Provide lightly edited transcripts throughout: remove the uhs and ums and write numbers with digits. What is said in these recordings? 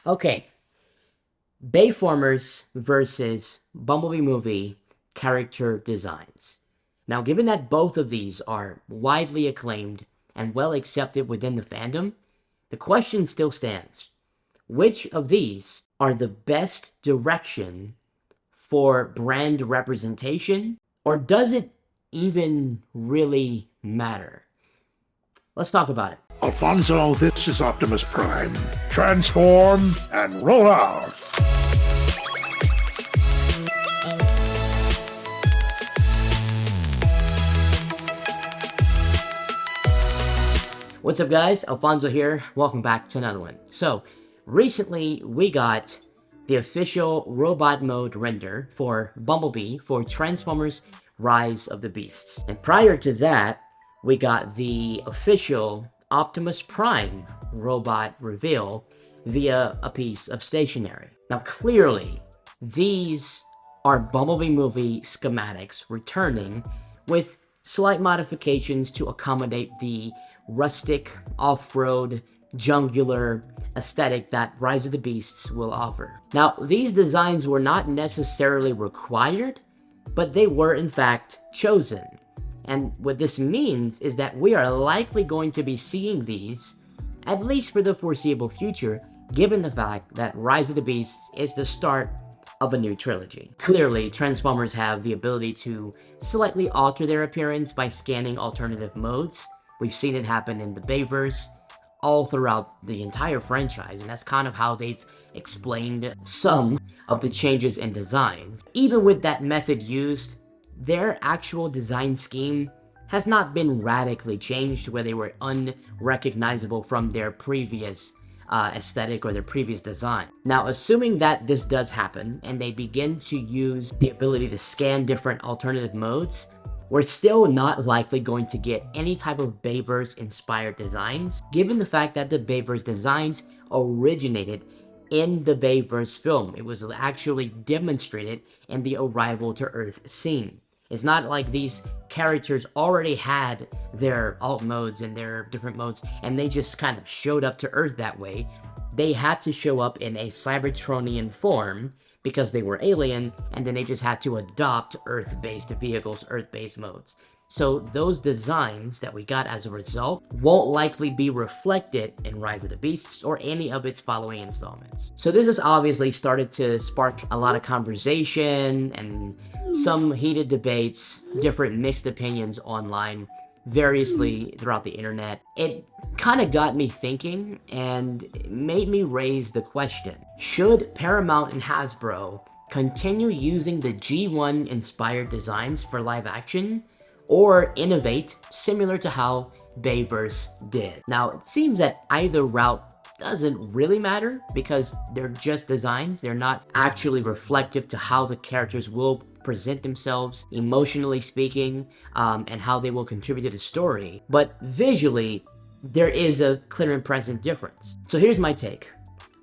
Okay, Bayformers versus Bumblebee Movie character designs. Now, given that both of these are widely acclaimed and well accepted within the fandom, the question still stands. Which of these are the best direction for brand representation, or does it even really matter? Let's talk about it. Alfonso, this is Optimus Prime. Transform and roll out! What's up, guys? Alfonso here. Welcome back to another one. So, recently we got the official robot mode render for Bumblebee for Transformers Rise of the Beasts. And prior to that, we got the official Optimus Prime robot reveal via a piece of stationery. Now, clearly, these are Bumblebee movie schematics returning with slight modifications to accommodate the rustic, off-road, jungular aesthetic that Rise of the Beasts will offer. Now, these designs were not necessarily required, but they were in fact chosen. And what this means is that we are likely going to be seeing these, at least for the foreseeable future, given the fact that Rise of the Beasts is the start of a new trilogy. Clearly, Transformers have the ability to slightly alter their appearance by scanning alternative modes. We've seen it happen in the Bayverse, all throughout the entire franchise, and that's kind of how they've explained some of the changes in designs. Even with that method used, their actual design scheme has not been radically changed where they were unrecognizable from their previous aesthetic or their previous design. Now, assuming that this does happen and they begin to use the ability to scan different alternative modes, we're still not likely going to get any type of Bayverse-inspired designs, given the fact that the Bayverse designs originated in the Bayverse film. It was actually demonstrated in the Arrival to Earth scene. It's not like these characters already had their alt modes and their different modes, and they just kind of showed up to Earth that way. They had to show up in a Cybertronian form because they were alien, and then they just had to adopt Earth-based vehicles, Earth-based modes. So those designs that we got as a result won't likely be reflected in Rise of the Beasts or any of its following installments. So this has obviously started to spark a lot of conversation and some heated debates, different mixed opinions online, variously throughout the internet. It kind of got me thinking and made me raise the question, should Paramount and Hasbro continue using the G1 inspired designs for live action, or innovate similar to how Bayverse did? Now, it seems that either route doesn't really matter because they're just designs. They're not actually reflective to how the characters will present themselves, emotionally speaking, and how they will contribute to the story. But visually, there is a clear and present difference. So here's my take.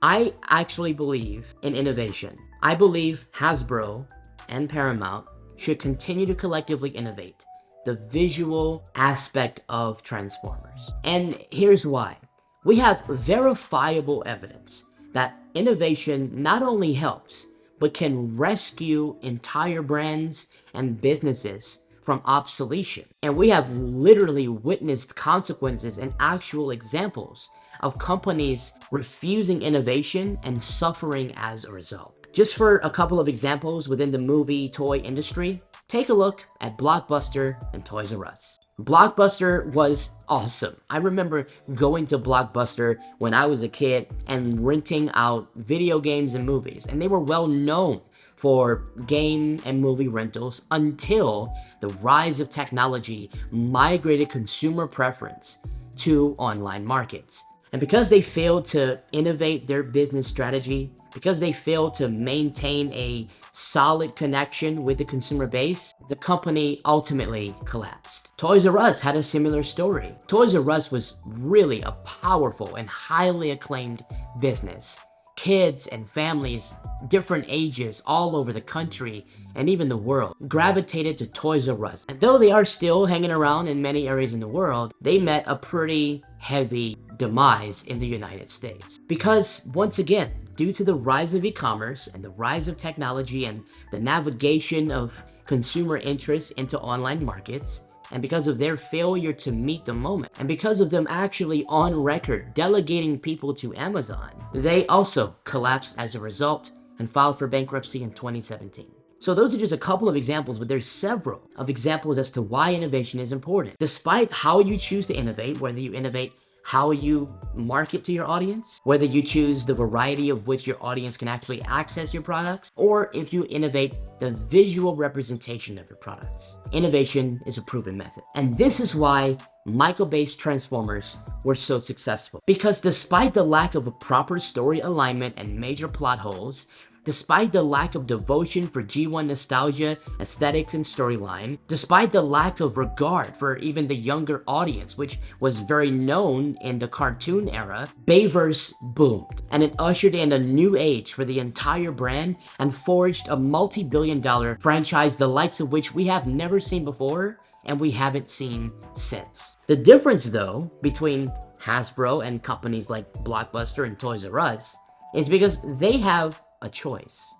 I actually believe in innovation. I believe Hasbro and Paramount should continue to collectively innovate the visual aspect of Transformers. And here's why. We have verifiable evidence that innovation not only helps, but can rescue entire brands and businesses from obsolescence. And we have literally witnessed consequences and actual examples of companies refusing innovation and suffering as a result. Just for a couple of examples within the movie toy industry, take a look at Blockbuster and Toys R Us. Blockbuster was awesome. I remember going to Blockbuster when I was a kid and renting out video games and movies, and they were well known for game and movie rentals until the rise of technology migrated consumer preference to online markets. And because they failed to innovate their business strategy, because they failed to maintain a solid connection with the consumer base, the company ultimately collapsed. Toys R Us had a similar story. Toys R Us was really a powerful and highly acclaimed business, kids and families, different ages, all over the country and even the world, gravitated to Toys R Us. And though they are still hanging around in many areas in the world, they met a pretty heavy demise in the United States. Because, once again, due to the rise of e-commerce and the rise of technology and the navigation of consumer interest into online markets, and because of their failure to meet the moment, and because of them actually on record delegating people to Amazon, they also collapsed as a result and filed for bankruptcy in 2017. So those are just a couple of examples, but there's several of examples as to why innovation is important. Despite how you choose to innovate, whether you innovate how you market to your audience, whether you choose the variety of which your audience can actually access your products, or if you innovate the visual representation of your products. Innovation is a proven method. And this is why Michael Bay's Transformers were so successful. Because despite the lack of a proper story alignment and major plot holes, despite the lack of devotion for G1 nostalgia, aesthetics, and storyline, despite the lack of regard for even the younger audience, which was very known in the cartoon era, Bayverse boomed, and it ushered in a new age for the entire brand and forged a multi-billion-dollar franchise the likes of which we have never seen before and we haven't seen since. The difference, though, between Hasbro and companies like Blockbuster and Toys R Us is because they have a choice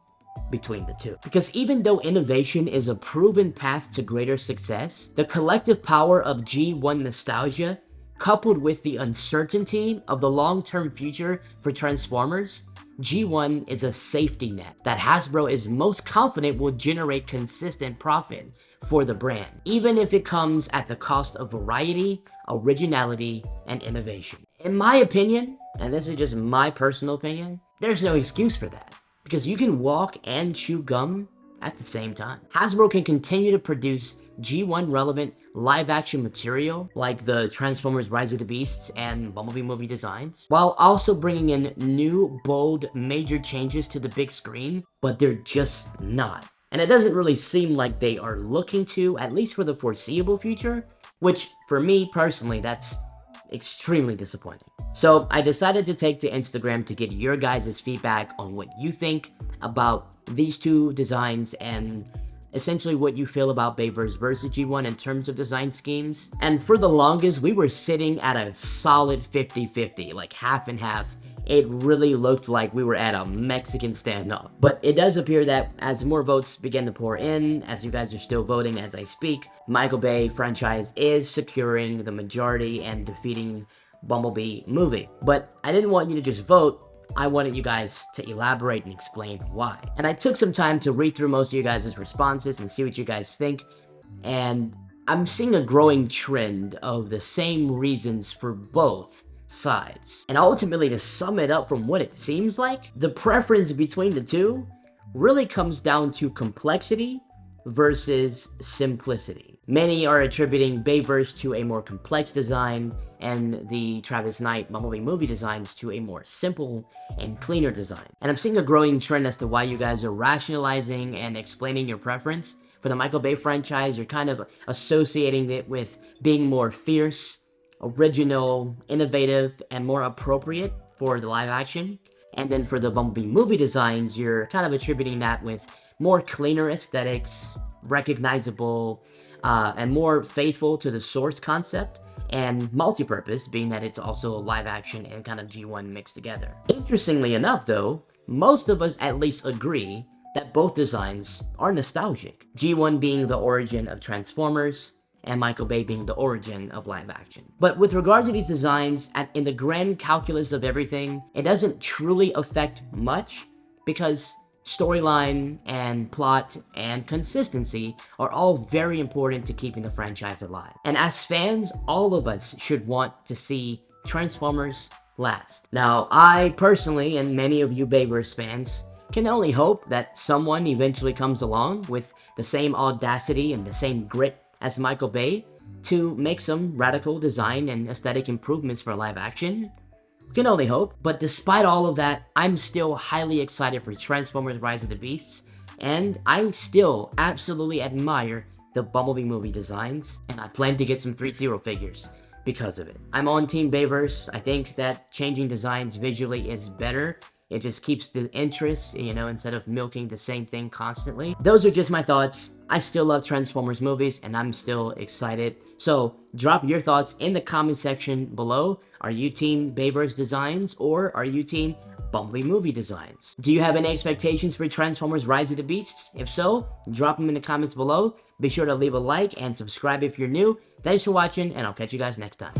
between the two. Because even though innovation is a proven path to greater success, the collective power of G1 nostalgia, coupled with the uncertainty of the long-term future for Transformers, G1 is a safety net that Hasbro is most confident will generate consistent profit for the brand, even if it comes at the cost of variety, originality, and innovation. In my opinion, and this is just my personal opinion, there's no excuse for that. Because you can walk and chew gum at the same time. Hasbro can continue to produce G1 relevant live action material like the Transformers Rise of the Beasts and Bumblebee movie designs, while also bringing in new, bold, major changes to the big screen, but they're just not. And it doesn't really seem like they are looking to, at least for the foreseeable future, which for me personally, that's extremely disappointing. So I decided to take to Instagram to get your guys' feedback on what you think about these two designs and essentially what you feel about Bayverse versus G1 in terms of design schemes. And for the longest, we were sitting at a solid 50-50, like half and half. It really looked like we were at a Mexican standoff. But it does appear that as more votes begin to pour in, as you guys are still voting as I speak, Michael Bay franchise is securing the majority and defeating Bumblebee movie. But I didn't want you to just vote. I wanted you guys to elaborate and explain why. And I took some time to read through most of you guys' responses and see what you guys think. And I'm seeing a growing trend of the same reasons for both sides. And ultimately, to sum it up from what it seems like, the preference between the two really comes down to complexity versus simplicity. Many are attributing Bayverse to a more complex design and the Travis Knight Bumblebee movie designs to a more simple and cleaner design. And I'm seeing a growing trend as to why you guys are rationalizing and explaining your preference for the Michael Bay franchise. You're kind of associating it with being more fierce, original, innovative, and more appropriate for the live action. And then for the Bumblebee movie designs, you're kind of attributing that with more cleaner aesthetics, recognizable, and more faithful to the source concept, and multi-purpose, being that it's also live action and kind of G1 mixed together. Interestingly enough though, most of us at least agree that both designs are nostalgic. G1 being the origin of Transformers, and Michael Bay being the origin of live action. But with regards to these designs, in the grand calculus of everything, it doesn't truly affect much because storyline and plot and consistency are all very important to keeping the franchise alive. And as fans, all of us should want to see Transformers last. Now, I personally, and many of you Bayverse fans, can only hope that someone eventually comes along with the same audacity and the same grit as Michael Bay to make some radical design and aesthetic improvements for live action. Can only hope. But despite all of that, I'm still highly excited for Transformers Rise of the Beasts, and I still absolutely admire the Bumblebee movie designs, and I plan to get some 3-0 figures because of it. I'm on Team Bayverse. I think that changing designs visually is better It just keeps the interest, you know, instead of milking the same thing constantly. Those are just my thoughts. I still love Transformers movies, and I'm still excited. So drop your thoughts in the comment section below. Are you team Bayformers designs, or are you team Bumblebee movie designs? Do you have any expectations for Transformers Rise of the Beasts? If so, drop them in the comments below. Be sure to leave a like and subscribe if you're new. Thanks for watching, and I'll catch you guys next time.